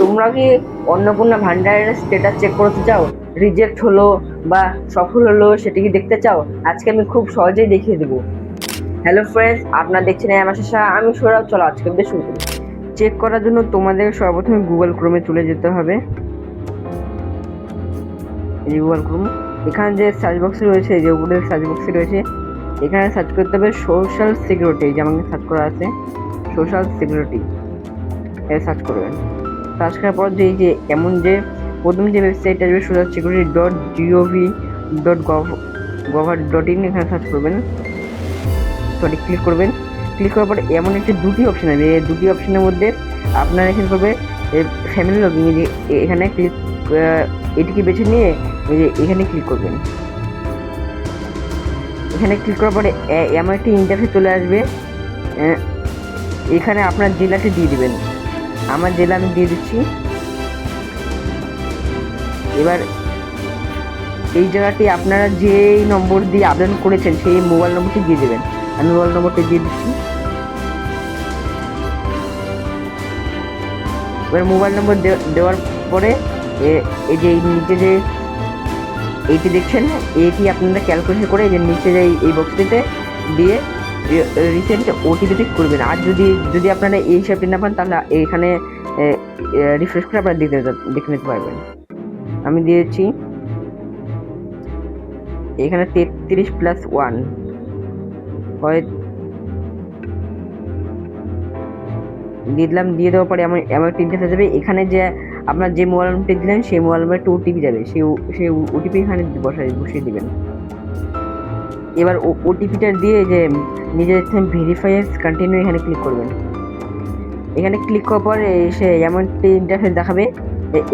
তোমরা কি অন্নপূর্ণা ভান্ডারের স্ট্যাটাস চেক করতে চাও? রিজেক্ট হলো বা সফল হলো সেটা কি দেখতে চাও? আজকে আমি খুব সহজেই দেখিয়ে দেবো। হ্যালো ফ্রেন্ডস, আপনারা দেখছেন আমার শেষা, আমি সৌরভ। চলো আজকে ভিডিও শুরু করি। চেক করার জন্য তোমাদের সর্বপ্রথমে গুগল ক্রোমে চলে যেতে হবে। এই গুগল ক্রোম, এখানে যে সার্চ বক্সে রয়েছে, যে উপরে সার্চ বক্সে রয়েছে, এখানে সার্চ করতে হবে সোশ্যাল সিকিউরিটি। যেমন সার্চ করা আছে সোশ্যাল সিকিউরিটি, এটা সার্চ করবেন। সার্চ করার পর যে এমন যে প্রথম যে ওয়েবসাইট আসবে সোশ্যাল সিকিউরিটি .gov.in, এখানে সার্চ করবেন, সরি ক্লিক করবেন। ক্লিক করার পর এমন একটি দুটি অপশন আসবে। এই দুটি অপশনের মধ্যে আপনারা এখানে করবে ফ্যামিলি লগইন, এখানে ক্লিক, এটিকে বেছে নিয়ে এখানে ক্লিক করবেন। এখানে ক্লিক করার পরে এমন একটি ইন্টারফেস চলে আসবে। এখানে আপনার জেলাটি দিয়ে দিবেন। আমার জেলা আমি দিয়ে দিচ্ছি। এবার এই জায়গাটি আপনারা যেই নম্বর দিয়ে আবেদন করেছেন সেই মোবাইল নম্বরটি দিয়ে দেবেন। আমি মোবাইল নম্বরটি দিয়ে দিচ্ছি। এবার মোবাইল নম্বর দেওয়ার পরে এই যে নিচে যে এইটি দেখছেন, এইটি আপনারা ক্যালকুলেশন করে যে নিচে যে এই বক্সটিতে দিয়ে রিসেন্ট ওটিপিতে করবেন। আর যদি আপনারা এই হিসাবটি না পান তাহলে এইখানে রিফ্রেশ করে আপনারা দেখে নিতে পারবেন। আমি দিয়েছি এখানে 33+1 হয় দিলাম। দিয়ে দেওয়ার পরে এমন একটা ইন্টারফেস যাবে। এখানে যে আপনার যে মোবাইল নম্বরটি দিলেন সেই মোবাইল নম্বরে একটা ওটিপি যাবে, সেই ওটিপি এখানে বসিয়ে দিবেন। এবার ওটিপিটা দিয়ে যে নিজের ভেরিফাই কন্টিনিউ এখানে ক্লিক করবেন। এখানে ক্লিক করার পর সে এমন একটি ইন্টারফেস দেখাবে।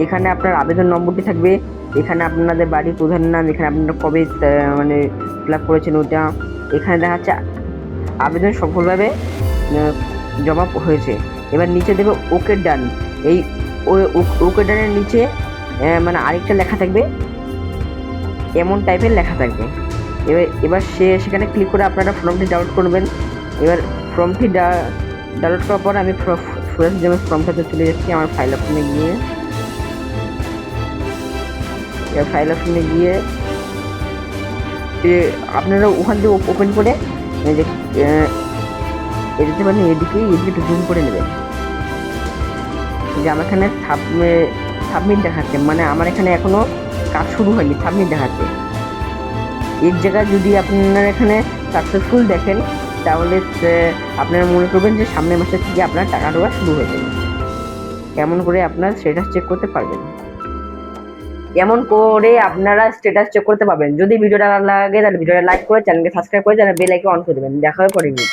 এখানে আপনার আবেদন নম্বরটি থাকবে, এখানে আপনাদের বাড়ির প্রধানের নাম, এখানে আপনারা কবে মানে ফিল আপ করেছেন ওটা এখানে দেখাচ্ছে। আবেদন সফলভাবে জমা হয়েছে। এবার নিচে দেবে ওকে ডান। এই ওকে ডানের নিচে মানে আরেকটা লেখা থাকবে, এমন টাইপের লেখা থাকবে। এবার সেখানে ক্লিক করে আপনারা ফর্মটি ডাউনলোড করবেন। এবার ফর্মটি ডাউনলোড করার পর আমি যেমন ফর্মটাতে চলে যাচ্ছি আমার ফাইল অপশনে গিয়ে। ফাইল অপশনে গিয়ে আপনারা ওখান থেকে ওপেন করে যে এদিকে মানে এদিকে একটু জুম করে নেবেন। যে আমার এখানে সাবমিট দেখাচ্ছে, মানে আমার এখানে এখনো কাজ শুরু হয়নি, সাবমিট দেখাচ্ছে। এর জায়গায় যদি আপনারা এখানে সাকসেসফুল দেখেন তাহলে আপনারা মনে করবেন যে সামনের মাসের থেকে আপনার টাকা ঢোকা শুরু হয়ে যাবে। এমন করে আপনার স্ট্যাটাস চেক করতে পারবেন। এমন করে আপনারা স্ট্যাটাস চেক করতে পারবেন। যদি ভিডিওটা ভালো লাগে তাহলে ভিডিওটা লাইক করে চ্যানেলকে সাবস্ক্রাইব করে বেল আইকন অন করে দেবেন। দেখা হবে পরের ভিডিও।